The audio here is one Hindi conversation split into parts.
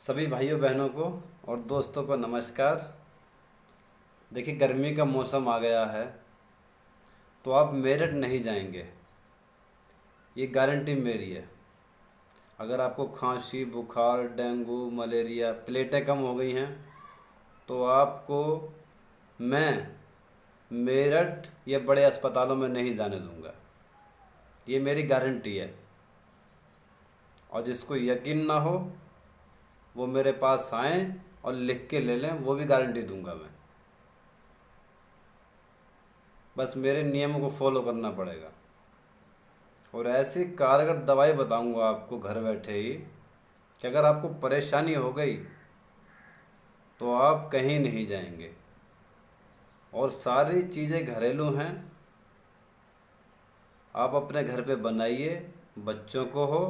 सभी भाइयों बहनों को और दोस्तों को नमस्कार। देखिए, गर्मी का मौसम आ गया है तो आप मेरठ नहीं जाएंगे, ये गारंटी मेरी है। अगर आपको खांसी, बुखार, डेंगू, मलेरिया, प्लेटें कम हो गई हैं तो आपको मैं मेरठ या बड़े अस्पतालों में नहीं जाने दूंगा, ये मेरी गारंटी है। और जिसको यकीन ना हो वो मेरे पास आएँ और लिख के ले लें, वो भी गारंटी दूंगा मैं। बस मेरे नियमों को फॉलो करना पड़ेगा। और ऐसी कारगर दवाई बताऊंगा आपको घर बैठे ही कि अगर आपको परेशानी हो गई तो आप कहीं नहीं जाएंगे। और सारी चीज़ें घरेलू हैं, आप अपने घर पे बनाइए। बच्चों को हो,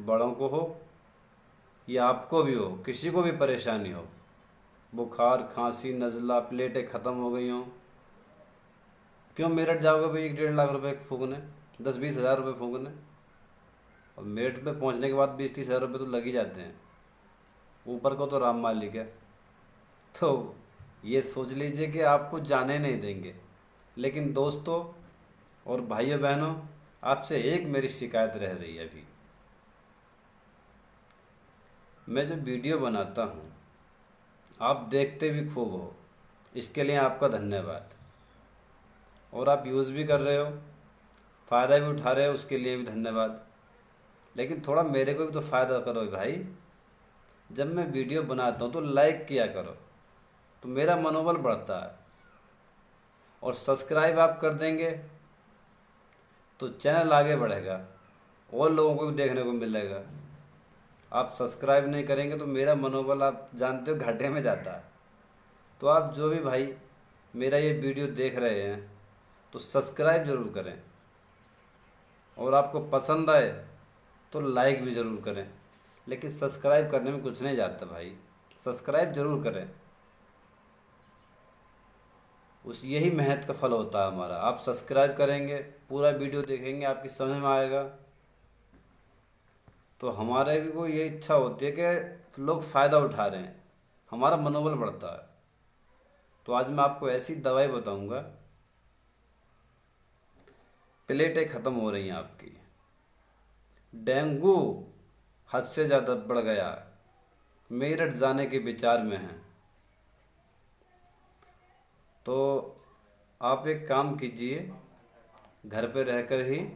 बड़ों को हो या आपको भी हो, किसी को भी परेशानी हो, बुखार, खांसी, नज़ला, प्लेटें ख़त्म हो गई हों, क्यों मेरठ जाओगे भाई 1-1.5 लाख रुपए फूकने, 10-20 हज़ार रुपये फूकने? और मेरठ पे पहुंचने के बाद 20-30 हज़ार रुपये तो लग ही जाते हैं। ऊपर को तो राम मालिक है। तो ये सोच लीजिए कि आपको जाने नहीं देंगे। लेकिन दोस्तों और भाइयों बहनों, आपसे एक मेरी शिकायत रह रही है अभी। मैं जो वीडियो बनाता हूँ आप देखते भी खूब हो, इसके लिए आपका धन्यवाद। और आप यूज़ भी कर रहे हो, फ़ायदा भी उठा रहे हो, उसके लिए भी धन्यवाद। लेकिन थोड़ा मेरे को भी तो फ़ायदा करो भाई। जब मैं वीडियो बनाता हूँ तो लाइक किया करो, तो मेरा मनोबल बढ़ता है। और सब्सक्राइब आप कर देंगे तो चैनल आगे बढ़ेगा और लोगों को भी देखने को मिलेगा। आप सब्सक्राइब नहीं करेंगे तो मेरा मनोबल आप जानते हो घाटे में जाता है। तो आप जो भी भाई मेरा ये वीडियो देख रहे हैं तो सब्सक्राइब ज़रूर करें, और आपको पसंद आए तो लाइक भी ज़रूर करें। लेकिन सब्सक्राइब करने में कुछ नहीं जाता भाई, सब्सक्राइब ज़रूर करें, उस यही मेहनत का फल होता है हमारा। आप सब्सक्राइब करेंगे, पूरा वीडियो देखेंगे, आपकी समझ में आएगा, तो हमारे भी को ये इच्छा होती है कि लोग फ़ायदा उठा रहे हैं, हमारा मनोबल बढ़ता है। तो आज मैं आपको ऐसी दवाई बताऊंगा, प्लेटें ख़त्म हो रही हैं आपकी, डेंगू हद से ज़्यादा बढ़ गया, मेरठ जाने के विचार में हैं, तो आप एक काम कीजिए, घर पे रहकर ही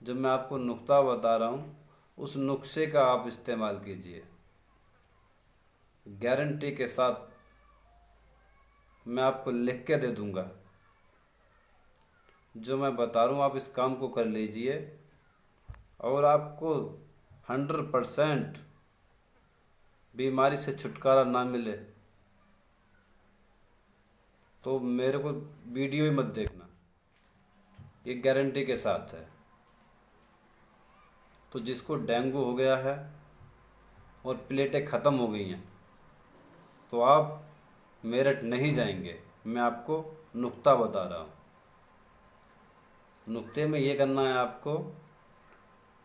जो मैं आपको नुक्ता बता रहा हूँ उस नुस्खे का आप इस्तेमाल कीजिए। गारंटी के साथ मैं आपको लिख के दे दूँगा। जो मैं बता रहा हूँ आप इस काम को कर लीजिए और आपको 100% बीमारी से छुटकारा ना मिले तो मेरे को वीडियो ही मत देखना, ये गारंटी के साथ है। तो जिसको डेंगू हो गया है और प्लेटें ख़त्म हो गई हैं तो आप मेरठ नहीं जाएंगे। मैं आपको नुक्ता बता रहा हूँ। नुक्ते में ये करना है आपको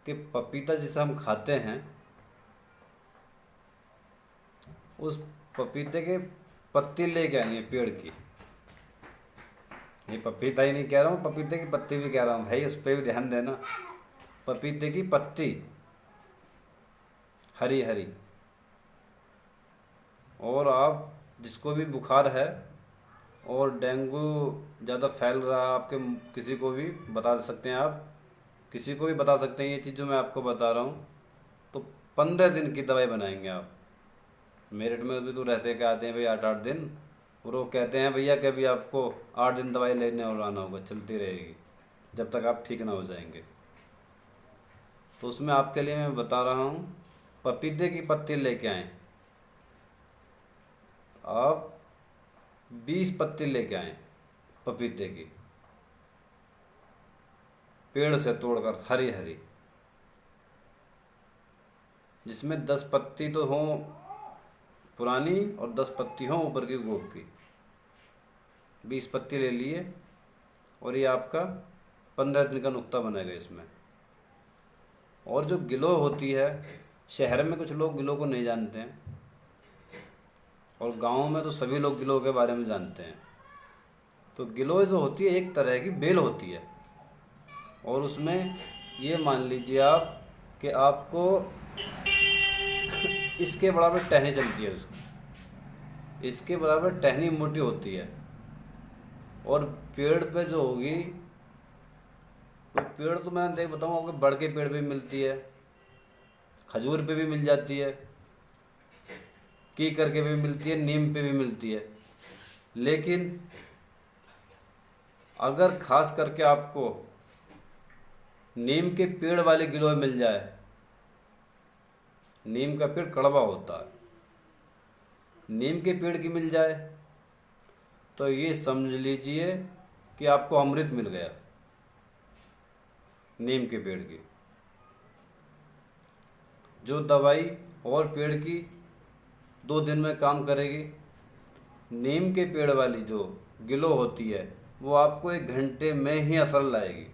कि पपीता जिसे हम खाते हैं उस पपीते के पत्ती लेके आनी है पेड़ की। ये पपीता ही नहीं कह रहा हूँ, पपीते की पत्ती भी कह रहा हूँ भाई, उस पर भी ध्यान देना। पपीते की पत्ती हरी हरी। और आप जिसको भी बुखार है और डेंगू ज़्यादा फैल रहा है आपके, किसी को भी बता सकते हैं, आप किसी को भी बता सकते हैं ये चीज़ जो मैं आपको बता रहा हूँ। तो 15 दिन की दवाई बनाएंगे आप। मेरठ में भी तो रहते क्या आते हैं भाई 8-8 दिन, और वो कहते हैं भैया कि अभी आपको 8 दिन दवाई लेने और आना होगा, चलती रहेगी जब तक आप ठीक ना हो जाएंगे। तो उसमें आपके लिए मैं बता रहा हूँ, पपीते की पत्ती लेके आएँ आप, 20 पत्ती लेके आएँ पपीते की, पेड़ से तोड़कर हरी हरी, जिसमें 10 पत्ती तो हों पुरानी और 10 पत्ती हों ऊपर की गोप की। 20 पत्ती ले लिए और ये आपका 15 दिन का नुक्ता बनेगा इसमें। और जो गिलो होती है शहर में कुछ लोग गिलोय को नहीं जानते हैं, और गाँव में तो सभी लोग गिलोय के बारे में जानते हैं। तो गिलोय जो होती है एक तरह की बेल होती है, और उसमें ये मान लीजिए आप कि आपको इसके बराबर टहनी चलती है, उसकी इसके बराबर टहनी मोटी होती है। और पेड़ पे जो होगी, तो पेड़ तो मैं देख बताऊँ आपको, बड़ के पेड़ पे भी मिलती है, खजूर पे भी मिल जाती है, कीकर के भी मिलती है, नीम पे भी मिलती है। लेकिन अगर खास करके आपको नीम के पेड़ वाले गिलोय मिल जाए, नीम का पेड़ कड़वा होता है, नीम के पेड़ की मिल जाए, तो ये समझ लीजिए कि आपको अमृत मिल गया नीम के पेड़ की। जो दवाई और पेड़ की 2 दिन में काम करेगी, नीम के पेड़ वाली जो गिलोय होती है वो आपको 1 घंटे में ही असर लाएगी।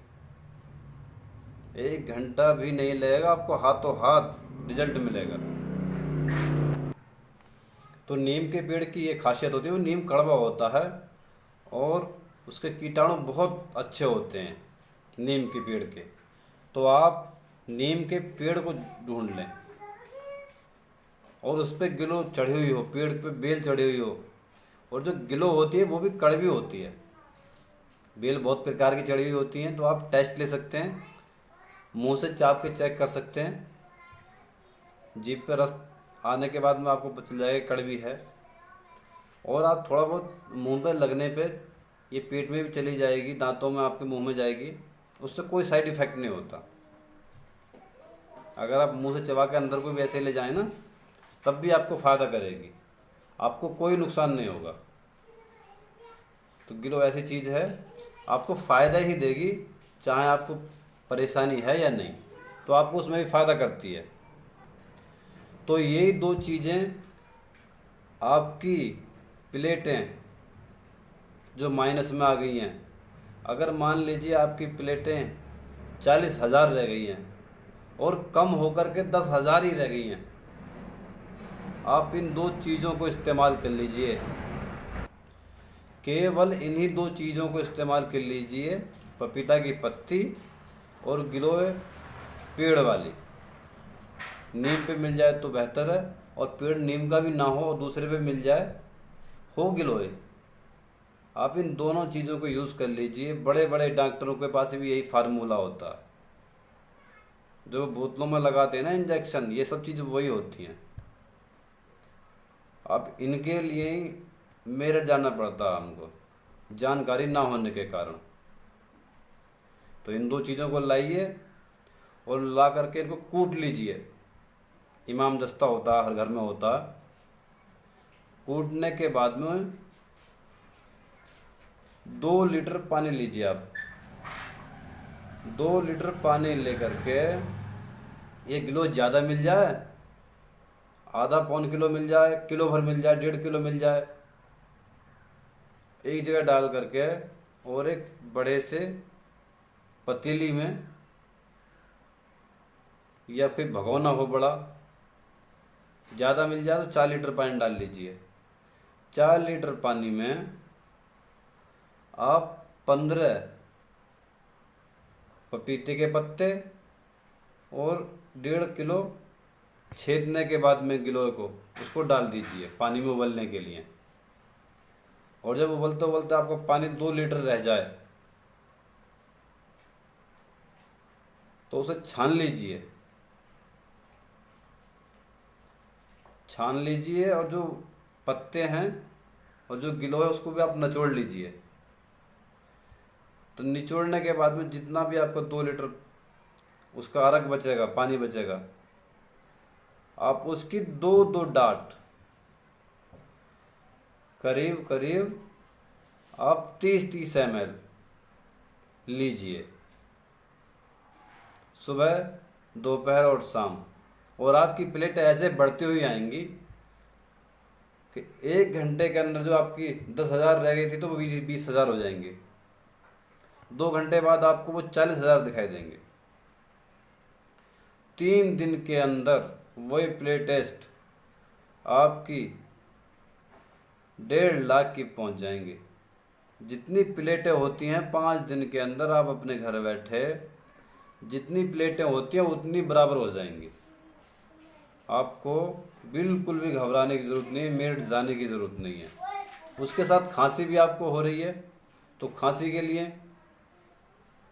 1 घंटा भी नहीं लगेगा, आपको हाथों हाथ रिजल्ट मिलेगा। तो नीम के पेड़ की ये खासियत होती है, वो नीम कड़वा होता है और उसके कीटाणु बहुत अच्छे होते हैं नीम के पेड़ के। तो आप नीम के पेड़ को ढूंढ लें और उस पर गिलोय चढ़ी हुई हो, पेड़ पे बेल चढ़ी हुई हो, और जो गिलोय होती है वो भी कड़वी होती है। बेल बहुत प्रकार की चढ़ी हुई होती हैं, तो आप टेस्ट ले सकते हैं, मुंह से चाप के चेक कर सकते हैं। जीभ पे रस आने के बाद में आपको पता चल जाएगा कड़वी है। और आप थोड़ा बहुत मुंह पे लगने पे ये पेट में भी चली जाएगी, दांतों में, आपके मुंह में जाएगी, उससे कोई साइड इफ़ेक्ट नहीं होता। अगर आप मुंह से चबा के अंदर को भी ऐसे ले जाएं ना, तब भी आपको फ़ायदा करेगी, आपको कोई नुकसान नहीं होगा। तो गिलोय ऐसी चीज़ है, आपको फ़ायदा ही देगी, चाहे आपको परेशानी है या नहीं, तो आपको उसमें भी फ़ायदा करती है। तो यही 2 चीज़ें आपकी प्लेटें जो माइनस में आ गई हैं, अगर मान लीजिए आपकी प्लेटें 40,000 रह गई हैं और कम होकर के 10,000 ही रह गई हैं, आप इन 2 चीज़ों को इस्तेमाल कर लीजिए। केवल इन्हीं 2 चीज़ों को इस्तेमाल कर लीजिए, पपीता की पत्ती और गिलोय पेड़ वाली। नीम पे मिल जाए तो बेहतर है, और पेड़ नीम का भी ना हो और दूसरे पे मिल जाए, हो गिलोय, आप इन दोनों चीज़ों को यूज़ कर लीजिए। बड़े बड़े डॉक्टरों के पास भी यही फार्मूला होता है, जो बोतलों में लगाते हैं ना इंजेक्शन, ये सब चीज़ वही होती हैं। अब इनके लिए ही मेरठ जाना पड़ता है हमको, जानकारी ना होने के कारण। तो इन 2 चीज़ों को लाइए और ला करके इनको कूट लीजिए। इमाम दस्ता होता है, हर घर में होता है। कूटने के बाद में 2 लीटर पानी लीजिए आप। 2 लीटर पानी लेकर के, 1 किलो ज़्यादा मिल जाए, आधा पौन किलो मिल जाए, किलो भर मिल जाए, 1.5 किलो मिल जाए, एक जगह डाल करके, और एक बड़े से पतीली में या फिर भगोना हो बड़ा, ज़्यादा मिल जाए तो 4 लीटर पानी डाल लीजिए। 4 लीटर पानी में आप 15 पपीते के पत्ते और 1.5 किलो छेदने के बाद में गिलोय को उसको डाल दीजिए पानी में उबलने के लिए। और जब उबलते उबलते आपका पानी 2 लीटर रह जाए तो उसे छान लीजिए। छान लीजिए और जो पत्ते हैं और जो गिलोय है उसको भी आप निचोड़ लीजिए। तो निचोड़ने के बाद में जितना भी आपका 2 लीटर उसका अर्क बचेगा, पानी बचेगा, आप उसकी 2-2 डाट करीब करीब आप 30-30 ml लीजिए, सुबह, दोपहर और शाम। और आपकी प्लेट ऐसे बढ़ती हुई आएंगी कि 1 घंटे के अंदर जो आपकी 10,000 रह गई थी तो वो 20,000 हो जाएंगे। 2 घंटे बाद आपको वो 40,000 दिखाई देंगे। 3 दिन के अंदर वही प्ले टेस्ट आपकी 1.5 लाख की पहुंच जाएंगी। जितनी प्लेटें होती हैं 5 दिन के अंदर आप अपने घर बैठे जितनी प्लेटें होती हैं उतनी बराबर हो जाएंगी। आपको बिल्कुल भी घबराने की ज़रूरत नहीं है, मेरठ जाने की ज़रूरत नहीं है। उसके साथ खांसी भी आपको हो रही है तो खांसी के लिए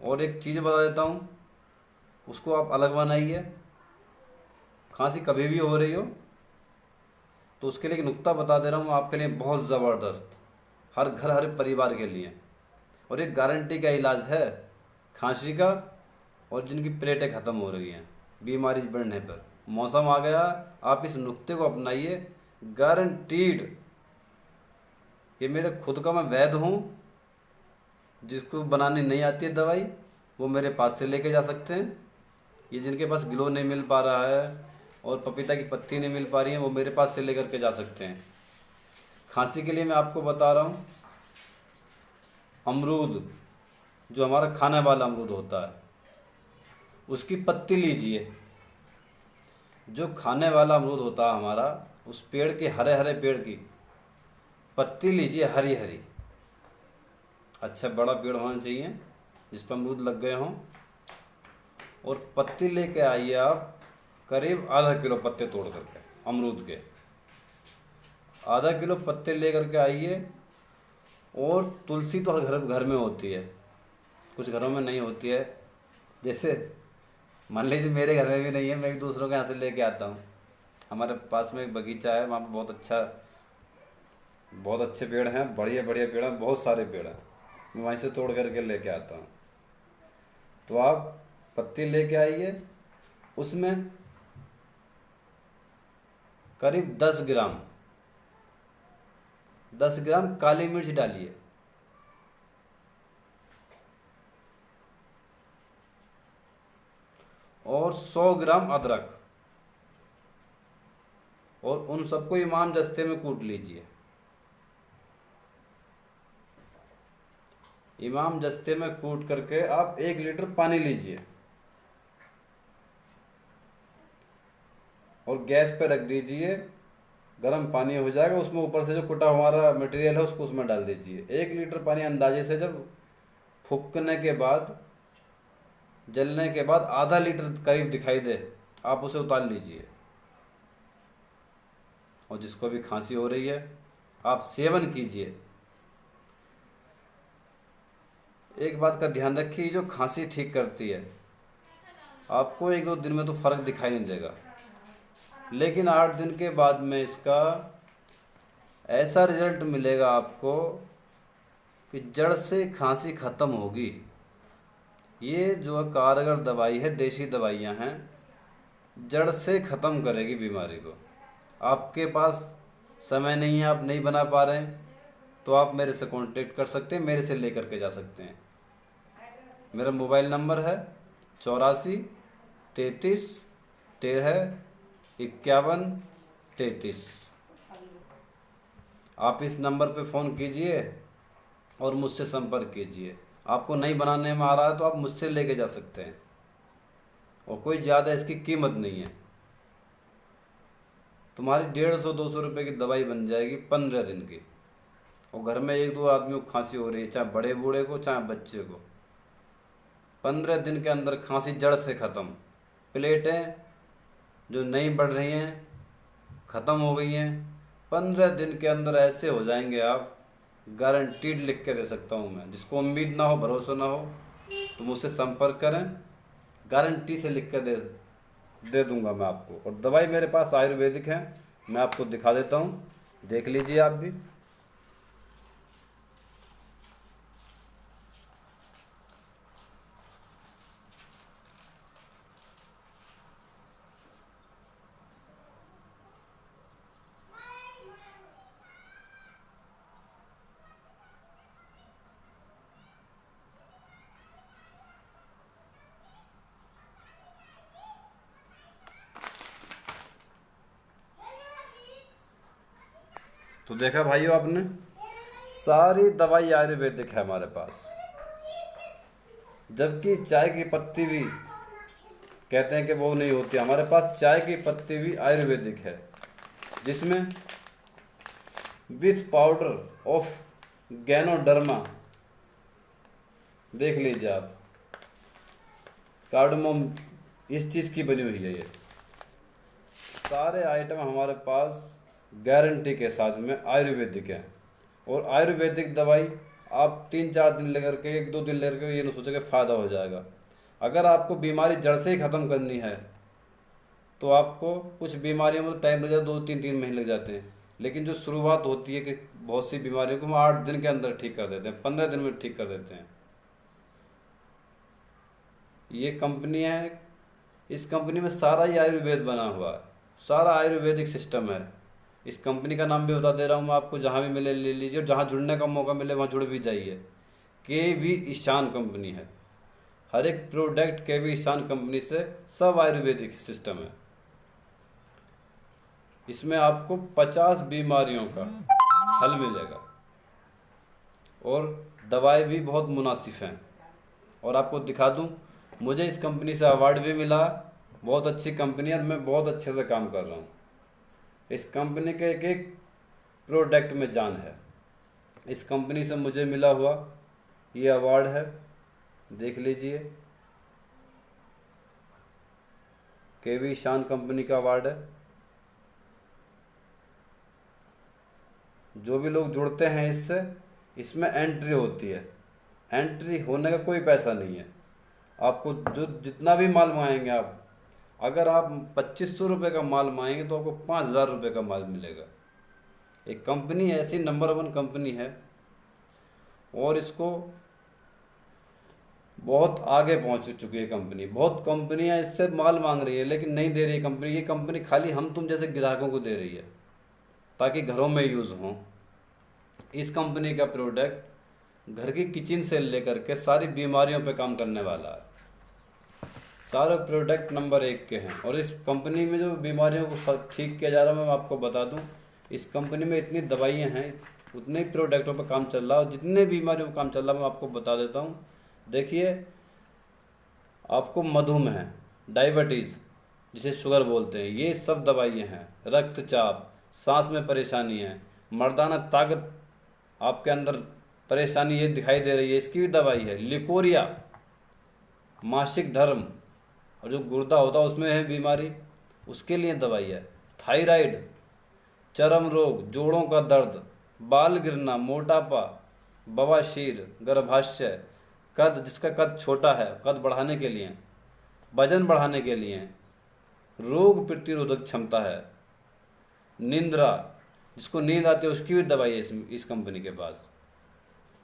और एक चीज़ बता देता हूँ, उसको आप अलग बनाइए। खांसी कभी भी हो रही हो तो उसके लिए एक नुक्ता बता दे रहा हूँ आपके लिए, बहुत ज़बरदस्त, हर घर हर परिवार के लिए, और एक गारंटी का इलाज है खांसी का। और जिनकी प्लेटें ख़त्म हो रही हैं बीमारी बढ़ने पर, मौसम आ गया, आप इस नुक्ते को अपनाइए, गारंटीड। ये मेरे खुद का मैं वैद्य हूँ, जिसको बनानी नहीं आती है दवाई वो मेरे पास से लेके जा सकते हैं। ये जिनके पास ग्लो नहीं मिल पा रहा है और पपीता की पत्ती नहीं मिल पा रही है वो मेरे पास से लेकर के जा सकते हैं। खांसी के लिए मैं आपको बता रहा हूँ, अमरूद जो हमारा खाने वाला अमरूद होता है उसकी पत्ती लीजिए। जो खाने वाला अमरूद होता है हमारा, उस पेड़ के हरे हरे पेड़ की पत्ती लीजिए, हरी हरी, अच्छा बड़ा पेड़ होना चाहिए जिस पर अमरूद लग गए हों, और पत्ती लेके आइए आप, करीब आधा किलो पत्ते तोड़ करके अमरूद के आधा किलो पत्ते ले करके आइए। और तुलसी तो हर घर घर में होती है, कुछ घरों में नहीं होती है, जैसे मान लीजिए मेरे घर में भी नहीं है, मैं भी दूसरों के यहाँ से लेके आता हूँ। हमारे पास में एक बगीचा है, वहाँ पर बहुत अच्छे पेड़ हैं, बढ़िया बढ़िया पेड़ हैं, बहुत सारे पेड़ हैं, मैं वहीं से तोड़ करके लेके आता हूँ। तो आप पत्ती लेके आइए, उसमें करीब 10 ग्राम काली मिर्च डालिए, और 100 ग्राम अदरक, और उन सबको इमाम दस्ते में कूट लीजिए। इमाम दस्ते में कूट करके आप 1 लीटर पानी लीजिए और गैस पे रख दीजिए, गर्म पानी हो जाएगा, उसमें ऊपर से जो कुटा हमारा मटेरियल है उसको उसमें डाल दीजिए। 1 लीटर पानी अंदाजे से जब फूकने के बाद, जलने के बाद आधा लीटर करीब दिखाई दे, आप उसे उतार लीजिए। और जिसको भी खांसी हो रही है आप सेवन कीजिए। एक बात का ध्यान रखिए, जो खांसी ठीक करती है आपको 1-2 दिन में तो फ़र्क दिखाई नहीं देगा, लेकिन 8 दिन के बाद में इसका ऐसा रिजल्ट मिलेगा आपको कि जड़ से खांसी ख़त्म होगी। ये जो कारगर दवाई है, देसी दवाइयाँ हैं, जड़ से ख़त्म करेगी बीमारी को। आपके पास समय नहीं है, आप नहीं बना पा रहे हैं, तो आप मेरे से कांटेक्ट कर सकते हैं, मेरे से लेकर के जा सकते हैं। मेरा मोबाइल नंबर है 84 33 13 51 33। आप इस नंबर पे फ़ोन कीजिए और मुझसे संपर्क कीजिए। आपको नहीं बनाने में आ रहा है तो आप मुझसे लेके जा सकते हैं, और कोई ज़्यादा इसकी कीमत नहीं है। तुम्हारी 150-200 रुपये की दवाई बन जाएगी 15 दिन की, और घर में 1-2 आदमियों को खांसी हो रही है, चाहे बड़े बूढ़े को चाहे बच्चे को, 15 दिन के अंदर खांसी जड़ से ख़त्म। प्लेटें जो नहीं बढ़ रही हैं ख़त्म हो गई हैं, 15 दिन के अंदर ऐसे हो जाएंगे आप, गारंटीड लिख के दे सकता हूँ मैं। जिसको उम्मीद ना हो, भरोसा ना हो, तो मुझसे संपर्क करें, गारंटी से लिख के दे दूंगा मैं आपको। और दवाई मेरे पास आयुर्वेदिक है, मैं आपको दिखा देता हूँ, देख लीजिए आप भी। तो देखा भाइयों आपने, सारी दवाई आयुर्वेदिक है हमारे पास, जबकि चाय की पत्ती भी कहते हैं कि वो नहीं होती। हमारे पास चाय की पत्ती भी आयुर्वेदिक है, जिसमें विथ पाउडर ऑफ गैनोडर्मा, देख लीजिए आप, कार्डमोम, इस चीज़ की बनी हुई है ये। सारे आइटम हमारे पास गारंटी के साथ में आयुर्वेदिक है। और आयुर्वेदिक दवाई आप 3-4 दिन लेकर के, 1-2 दिन लेकर के ये नहीं सोचे कि फ़ायदा हो जाएगा। अगर आपको बीमारी जड़ से ही ख़त्म करनी है तो आपको कुछ बीमारियों में तो टाइम लग जाता है, 2-3 महीने लग जाते हैं। लेकिन जो शुरुआत होती है कि बहुत सी बीमारियों को हम 8 दिन के अंदर ठीक कर देते हैं, 15 दिन में ठीक कर देते हैं। ये कंपनी है, इस कंपनी में सारा ही आयुर्वेद बना हुआ है, सारा आयुर्वेदिक सिस्टम है। इस कंपनी का नाम भी बता दे रहा हूँ मैं आपको, जहाँ भी मिले ले लीजिए, और जहाँ जुड़ने का मौका मिले वहाँ जुड़ भी जाइए। KV ईशान कंपनी है, हर एक प्रोडक्ट KV ईशान कंपनी से, सब आयुर्वेदिक सिस्टम है। इसमें आपको 50 बीमारियों का हल मिलेगा और दवाई भी बहुत मुनासिब हैं। और आपको दिखा दूं, मुझे इस कंपनी से अवार्ड भी मिला, बहुत अच्छी कंपनी है और मैं बहुत अच्छे से काम कर रहा हूँ। इस कंपनी के एक एक प्रोडक्ट में जान है। इस कंपनी से मुझे मिला हुआ ये अवार्ड है, देख लीजिए, KV ईशान कंपनी का अवार्ड है। जो भी लोग जुड़ते हैं इससे, इसमें एंट्री होती है, एंट्री होने का कोई पैसा नहीं है। आपको जो जितना भी माल मंगाएंगे आप, अगर आप 2500 रुपये का माल मंगाएंगे तो आपको 5000 रुपये का माल मिलेगा। एक कंपनी ऐसी नंबर 1 कंपनी है और इसको बहुत आगे पहुंच चुकी है कंपनी। बहुत कंपनियां इससे माल मांग रही है लेकिन नहीं दे रही कंपनी। ये कंपनी खाली हम तुम जैसे ग्राहकों को दे रही है ताकि घरों में यूज़ हो। इस कंपनी का प्रोडक्ट घर की किचन से लेकर के सारी बीमारियों पे काम करने वाला है। सारे प्रोडक्ट नंबर 1 के हैं। और इस कंपनी में जो बीमारियों को ठीक किया जा रहा है, मैं आपको बता दूं, इस कंपनी में इतनी दवाइयाँ हैं, उतने ही प्रोडक्टों पर काम चल रहा है और जितने बीमारियों पर काम चल रहा है मैं आपको बता देता हूँ। देखिए, आपको मधुमेह, डायबिटीज़ जिसे शुगर बोलते हैं, ये सब दवाइयाँ हैं। रक्तचाप, सांस में परेशानी है, मर्दाना ताकत आपके अंदर परेशानी ये दिखाई दे रही है, इसकी भी दवाई है। लिकोरिया, मासिक धर्म और जो गुर्दा होता है उसमें है बीमारी, उसके लिए दवाई है। थायराइड, चर्म रोग, जोड़ों का दर्द, बाल गिरना, मोटापा, बवासीर, गर्भाशय, कद, जिसका कद छोटा है, कद बढ़ाने के लिए, वजन बढ़ाने के लिए, रोग प्रतिरोधक क्षमता है, निंद्रा, जिसको नींद आती है उसकी भी दवाई है इस कंपनी के पास।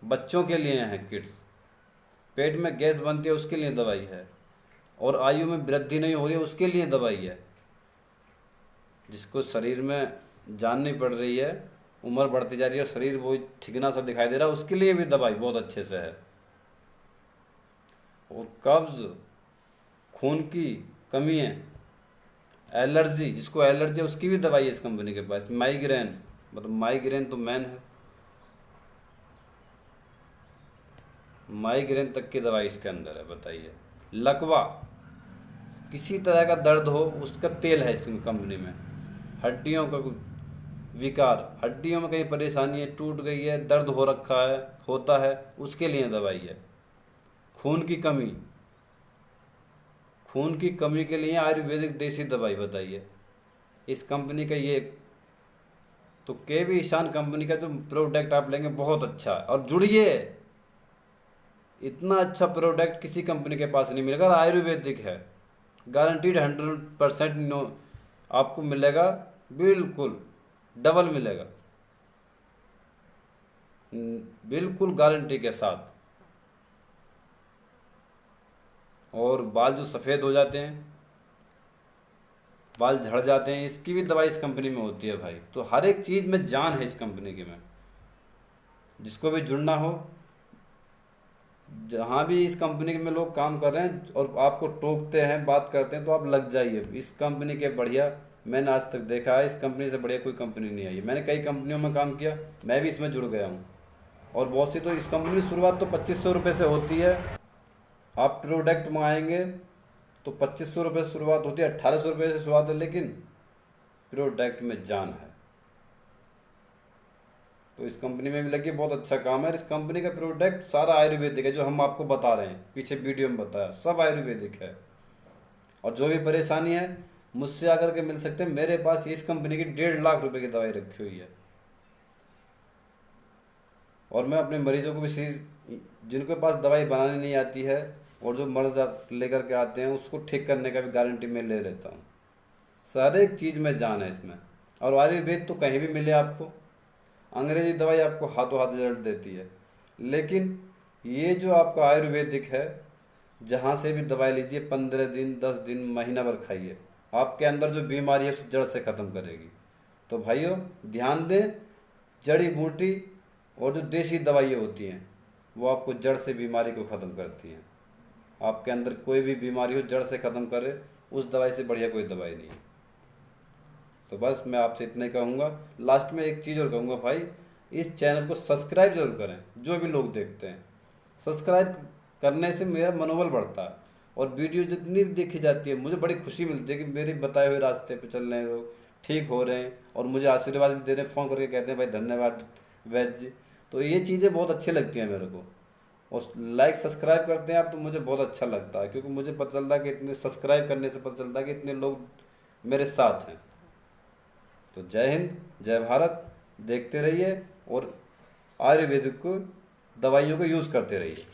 बच्चों के लिए है किड्स, पेट में गैस बनती है उसके लिए दवाई है, और आयु में वृद्धि नहीं हो रही है उसके लिए दवाई है। जिसको शरीर में जान नहीं पड़ रही है, उम्र बढ़ती जा रही है, शरीर वो ठिकना सा दिखाई दे रहा है, उसके लिए भी दवाई बहुत अच्छे से है। और कब्ज, खून की कमी है, एलर्जी, जिसको एलर्जी है उसकी भी दवाई है इस कंपनी के पास। माइग्रेन, मतलब माइग्रेन तो मैन है, माइग्रेन तक की दवाई इसके अंदर है, बताइए। लकवा, किसी तरह का दर्द हो उसका तेल है इस कंपनी में। हड्डियों का विकार, हड्डियों में कहीं परेशानी है, टूट गई है, दर्द हो रखा है, होता है, उसके लिए दवाई है। खून की कमी, खून की कमी के लिए आयुर्वेदिक देसी दवाई, बताइए। इस कंपनी का ये तो KV ईशान कंपनी का जो प्रोडक्ट आप लेंगे बहुत अच्छा है। और जुड़िए, इतना अच्छा प्रोडक्ट किसी कंपनी के पास नहीं मिलेगा। आयुर्वेदिक है, गारंटीड 100% नो आपको मिलेगा, बिल्कुल डबल मिलेगा, बिल्कुल गारंटी के साथ। और बाल जो सफ़ेद हो जाते हैं, बाल झड़ जाते हैं, इसकी भी दवाई इस कंपनी में होती है भाई। तो हर एक चीज़ में जान है इस कंपनी के में। जिसको भी जुड़ना हो, जहाँ भी इस कंपनी में लोग काम कर रहे हैं और आपको टोकते हैं, बात करते हैं, तो आप लग जाइए। इस कंपनी के बढ़िया मैंने आज तक देखा है, इस कंपनी से बढ़िया कोई कंपनी नहीं आई है। मैंने कई कंपनियों में काम किया, मैं भी इसमें जुड़ गया हूँ। और बहुत सी तो इस कंपनी की शुरुआत तो 2500 रुपये से होती है। आप प्रोडक्ट मंगाएंगे तो 2500 रुपये शुरुआत होती है, 1800 रुपये से शुरुआत है, लेकिन प्रोडक्ट में जान है। तो इस कंपनी में भी लगी, बहुत अच्छा काम है। इस कंपनी का प्रोडक्ट सारा आयुर्वेदिक है, जो हम आपको बता रहे हैं, पीछे वीडियो में बताया, सब आयुर्वेदिक है। और जो भी परेशानी है मुझसे आकर के मिल सकते हैं। मेरे पास इस कंपनी की 1.5 लाख रुपए की दवाई रखी हुई है। और मैं अपने मरीजों को भी जिनके पास दवाई बनानी नहीं आती है और जो मर्ज लेकर के आते हैं, उसको ठीक करने का भी गारंटी मैं ले लेता हूँ। सारे एक चीज़ में जान है इसमें। और आयुर्वेद तो कहीं भी मिले आपको, अंग्रेजी दवाई आपको हाथों हाथ रिजल्ट देती है, लेकिन ये जो आपका आयुर्वेदिक है, जहाँ से भी दवाई लीजिए 15 दिन, 10 दिन, महीना भर खाइए, आपके अंदर जो बीमारी है उसे जड़ से ख़त्म करेगी। तो भाइयों ध्यान दें, जड़ी बूटी और जो देसी दवाइयाँ होती हैं वो आपको जड़ से बीमारी को ख़त्म करती हैं। आपके अंदर कोई भी बीमारी हो, जड़ से ख़त्म करे, उस दवाई से बढ़िया कोई दवाई नहीं है। तो बस मैं आपसे इतना ही कहूँगा। लास्ट में एक चीज़ और कहूँगा भाई, इस चैनल को सब्सक्राइब जरूर करें। जो भी लोग देखते हैं, सब्सक्राइब करने से मेरा मनोबल बढ़ता है और वीडियो जितनी भी देखी जाती है मुझे बड़ी खुशी मिलती है कि मेरे बताए हुए रास्ते पे चल रहे हैं लोग, ठीक हो रहे हैं और मुझे आशीर्वाद भी दे रहे हैं, फ़ोन करके कहते हैं भाई धन्यवाद वैद्य जी। तो ये चीज़ें बहुत अच्छी लगती हैं मेरे को। और लाइक सब्सक्राइब करते हैं आप तो मुझे बहुत अच्छा लगता है, क्योंकि मुझे पता चलता है कि इतने सब्सक्राइब करने से पता चलता है कि इतने लोग मेरे साथ हैं। तो जय हिंद, जय भारत। देखते रहिए और आयुर्वेदिक को, दवाइयों को यूज़ करते रहिए।